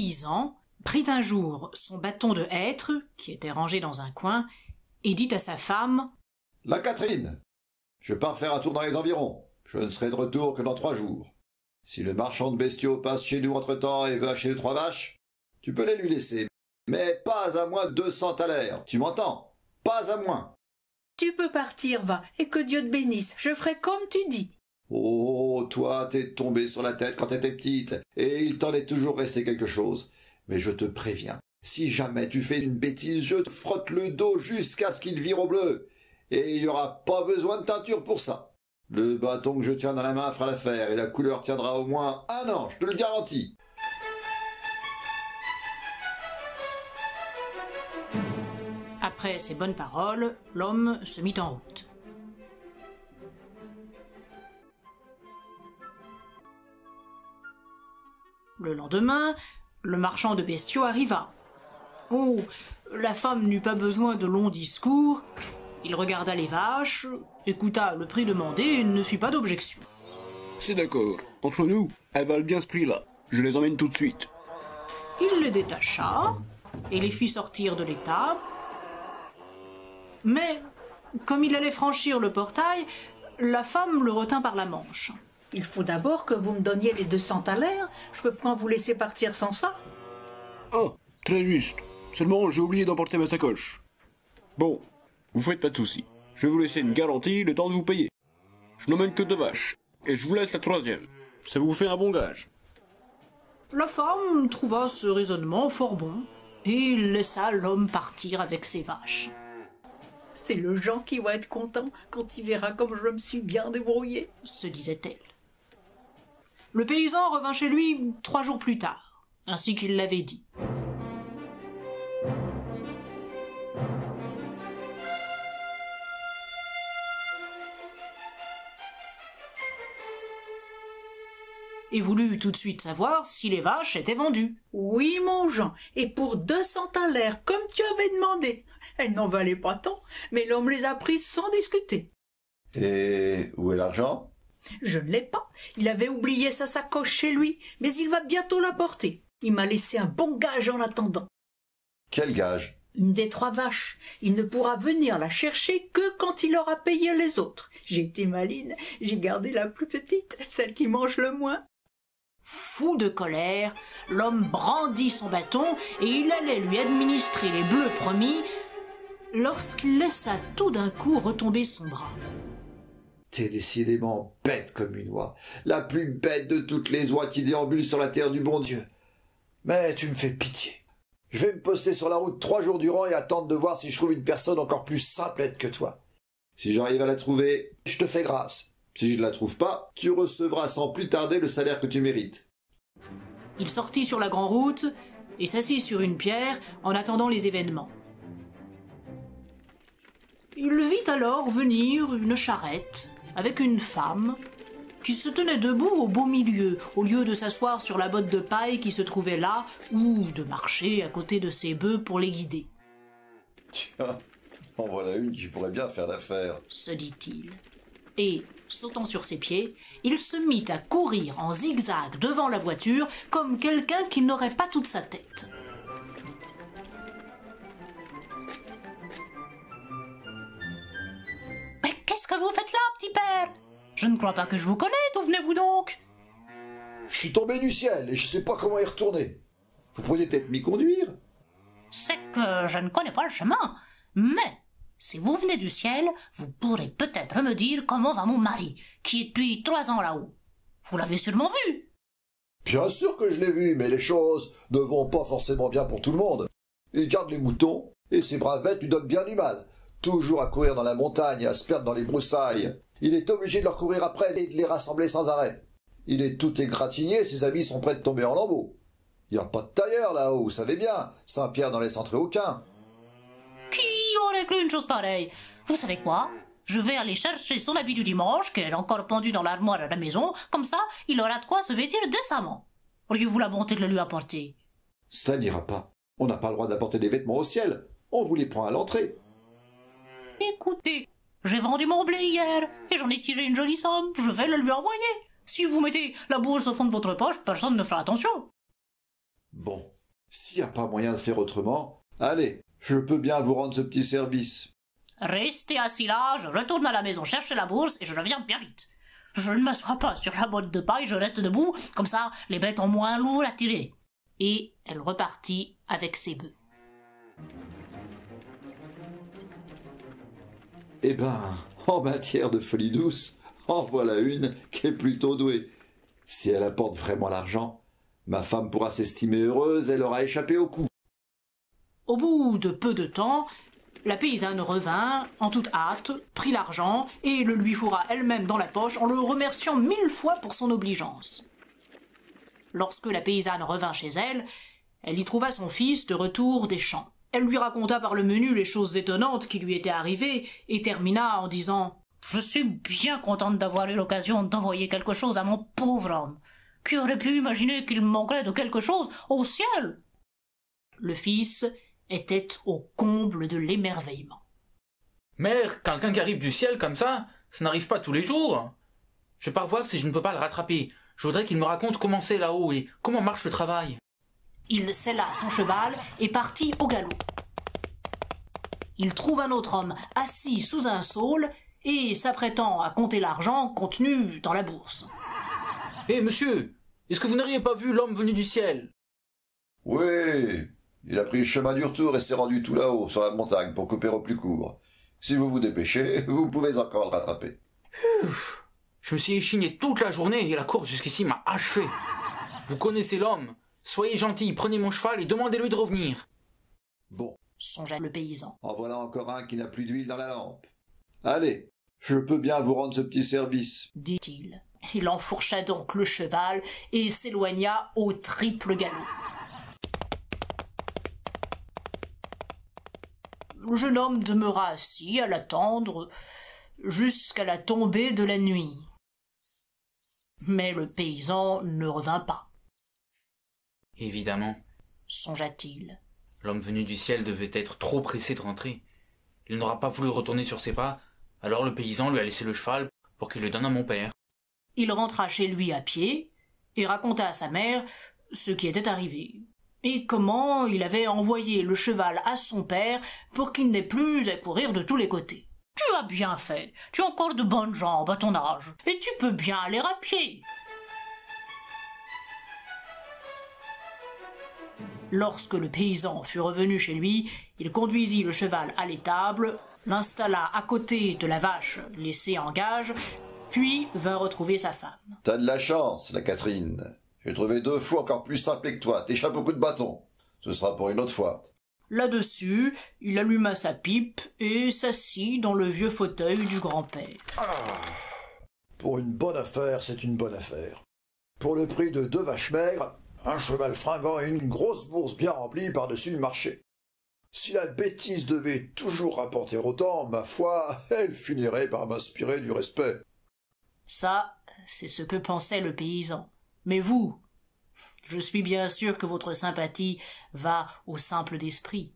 paysan prit un jour son bâton de hêtre, qui était rangé dans un coin, et dit à sa femme « La Catherine, je pars faire un tour dans les environs. Je ne serai de retour que dans 3 jours. Si le marchand de bestiaux passe chez nous entre-temps et veut acheter 3 vaches, tu peux les lui laisser, mais pas à moins de 200 thalers. Tu m'entends? Pas à moins. » Tu peux partir, va, et que Dieu te bénisse. Je ferai comme tu dis. Oh, toi, t'es tombé sur la tête quand t'étais petite, et il t'en est toujours resté quelque chose. Mais je te préviens, si jamais tu fais une bêtise, je te frotte le dos jusqu'à ce qu'il vire au bleu. Et il n'y aura pas besoin de teinture pour ça. Le bâton que je tiens dans la main fera l'affaire, et la couleur tiendra au moins 1 an, je te le garantis. Après ces bonnes paroles, l'homme se mit en route. Le lendemain, le marchand de bestiaux arriva. Oh, la femme n'eut pas besoin de longs discours. Il regarda les vaches, écouta le prix demandé et ne fit pas d'objection. C'est d'accord. Entre nous, elles valent bien ce prix-là. Je les emmène tout de suite. Il les détacha et les fit sortir de l'étable. Mais, comme il allait franchir le portail, la femme le retint par la manche. Il faut d'abord que vous me donniez les 200 thalers. Je peux pas vous laisser partir sans ça. Ah, très juste. Seulement, j'ai oublié d'emporter ma sacoche. Bon, vous faites pas de soucis. Je vais vous laisser une garantie le temps de vous payer. Je n'emmène que 2 vaches, et je vous laisse la 3e. Ça vous fait un bon gage. La femme trouva ce raisonnement fort bon, et laissa l'homme partir avec ses vaches. C'est le Jean qui va être content quand il verra comme je me suis bien débrouillée, se disait-elle. Le paysan revint chez lui 3 jours plus tard, ainsi qu'il l'avait dit. Et voulut tout de suite savoir si les vaches étaient vendues. Oui, mon Jean, et pour 200 thalers, comme tu avais demandé. Elles n'en valaient pas tant, mais l'homme les a prises sans discuter. Et où est l'argent? Je ne l'ai pas. Il avait oublié sa sacoche chez lui, mais il va bientôt l'apporter. Il m'a laissé un bon gage en attendant. Quel gage? Une des 3 vaches. Il ne pourra venir la chercher que quand il aura payé les autres. J'ai été maline, j'ai gardé la plus petite, celle qui mange le moins. Fou de colère, l'homme brandit son bâton et il allait lui administrer les bleus promis lorsqu'il laissa tout d'un coup retomber son bras. T'es décidément bête comme une oie, la plus bête de toutes les oies qui déambulent sur la terre du bon Dieu. Mais tu me fais pitié. Je vais me poster sur la route 3 jours durant et attendre de voir si je trouve une personne encore plus simplette que toi. Si j'arrive à la trouver, je te fais grâce. Si je ne la trouve pas, tu recevras sans plus tarder le salaire que tu mérites. Il sortit sur la grande route et s'assit sur une pierre en attendant les événements. Il vit alors venir une charrette avec une femme qui se tenait debout au beau milieu, au lieu de s'asseoir sur la botte de paille qui se trouvait là, ou de marcher à côté de ses bœufs pour les guider. Tiens, en voilà une qui pourrait bien faire l'affaire, se dit-il. Et, sautant sur ses pieds, il se mit à courir en zigzag devant la voiture comme quelqu'un qui n'aurait pas toute sa tête. « Mais qu'est-ce que vous faites là, petit père? Je ne crois pas que je vous connais, d'où venez-vous donc ?» Je suis tombé du ciel et je sais pas comment y retourner. Vous pourriez peut-être m'y conduire? C'est que je ne connais pas le chemin, mais si vous venez du ciel, vous pourrez peut-être me dire comment va mon mari, qui est depuis 3 ans là-haut. Vous l'avez sûrement vu. Bien sûr que je l'ai vu, mais les choses ne vont pas forcément bien pour tout le monde. Il garde les moutons, et ces braves bêtes lui donnent bien du mal. Toujours à courir dans la montagne et à se perdre dans les broussailles. Il est obligé de leur courir après et de les rassembler sans arrêt. Il est tout égratigné, ses habits sont prêts de tomber en lambeaux. Il n'y a pas de tailleur là-haut, vous savez bien. Saint-Pierre n'en laisse entrer aucun. Qui aurait cru une chose pareille? Vous savez quoi? Je vais aller chercher son habit du dimanche, qu'elle est encore pendue dans l'armoire à la maison, comme ça, il aura de quoi se vêtir décemment. Auriez-vous la bonté de le lui apporter? Cela n'ira pas. On n'a pas le droit d'apporter des vêtements au ciel. On vous les prend à l'entrée. Écoutez, j'ai vendu mon blé hier, et j'en ai tiré une jolie somme, je vais le lui envoyer. Si vous mettez la bourse au fond de votre poche, personne ne fera attention. Bon, S'il n'y a pas moyen de faire autrement, allez, je peux bien vous rendre ce petit service. Restez assis là, je retourne à la maison chercher la bourse et je reviens bien vite. Je ne m'assois pas sur la botte de paille, je reste debout, comme ça les bêtes ont moins lourd à tirer. Et elle repartit avec ses bœufs. Eh ben, en matière de folie douce, en voilà une qui est plutôt douée. Si elle apporte vraiment l'argent, ma femme pourra s'estimer heureuse, elle aura échappé au coup. Au bout de peu de temps, la paysanne revint, en toute hâte, prit l'argent et le lui fourra elle-même dans la poche en le remerciant 1000 fois pour son obligeance. Lorsque la paysanne revint chez elle, elle y trouva son fils de retour des champs. Elle lui raconta par le menu les choses étonnantes qui lui étaient arrivées et termina en disant « Je suis bien contente d'avoir eu l'occasion d'envoyer quelque chose à mon pauvre homme. Qui aurait pu imaginer qu'il manquerait de quelque chose au ciel ?» Le fils était au comble de l'émerveillement. « Mère, quelqu'un qui arrive du ciel comme ça n'arrive pas tous les jours. Je pars voir si je ne peux pas le rattraper. Je voudrais qu'il me raconte comment c'est là-haut et comment marche le travail. » Il sella son cheval et partit au galop. Il trouve un autre homme assis sous un saule et s'apprêtant à compter l'argent contenu dans la bourse. « Hé, monsieur, est-ce que vous n'auriez pas vu l'homme venu du ciel ?»« Oui, il a pris le chemin du retour et s'est rendu tout là-haut, sur la montagne, pour couper au plus court. Si vous vous dépêchez, vous pouvez encore le rattraper. » Je me suis échigné toute la journée et la course jusqu'ici m'a achevé. Vous connaissez l'homme. Soyez gentil, prenez mon cheval et demandez-lui de revenir. Bon, songea le paysan. En voilà encore un qui n'a plus d'huile dans la lampe. Allez, je peux bien vous rendre ce petit service, dit-il. Il enfourcha donc le cheval et s'éloigna au triple galop. Le jeune homme demeura assis à l'attendre jusqu'à la tombée de la nuit. Mais le paysan ne revint pas. Évidemment, songea-t-il. L'homme venu du ciel devait être trop pressé de rentrer. Il n'aura pas voulu retourner sur ses pas, alors le paysan lui a laissé le cheval pour qu'il le donne à mon père. Il rentra chez lui à pied et raconta à sa mère ce qui était arrivé, et comment il avait envoyé le cheval à son père pour qu'il n'ait plus à courir de tous les côtés. « Tu as bien fait, tu as encore de bonnes jambes à ton âge, et tu peux bien aller à pied. » Lorsque le paysan fut revenu chez lui, il conduisit le cheval à l'étable, l'installa à côté de la vache laissée en gage, puis vint retrouver sa femme. « T'as de la chance, la Catherine. J'ai trouvé 2 fous encore plus simples que toi. T'échappes au coup de bâton. Ce sera pour une autre fois. » Là-dessus, il alluma sa pipe et s'assit dans le vieux fauteuil du grand-père. Pour une bonne affaire, c'est une bonne affaire. Pour le prix de 2 vaches maigres, un cheval fringant et une grosse bourse bien remplie par-dessus le marché. Si la bêtise devait toujours rapporter autant, ma foi, elle finirait par m'inspirer du respect. Ça, c'est ce que pensait le paysan. Mais vous, je suis bien sûr que votre sympathie va au simple d'esprit.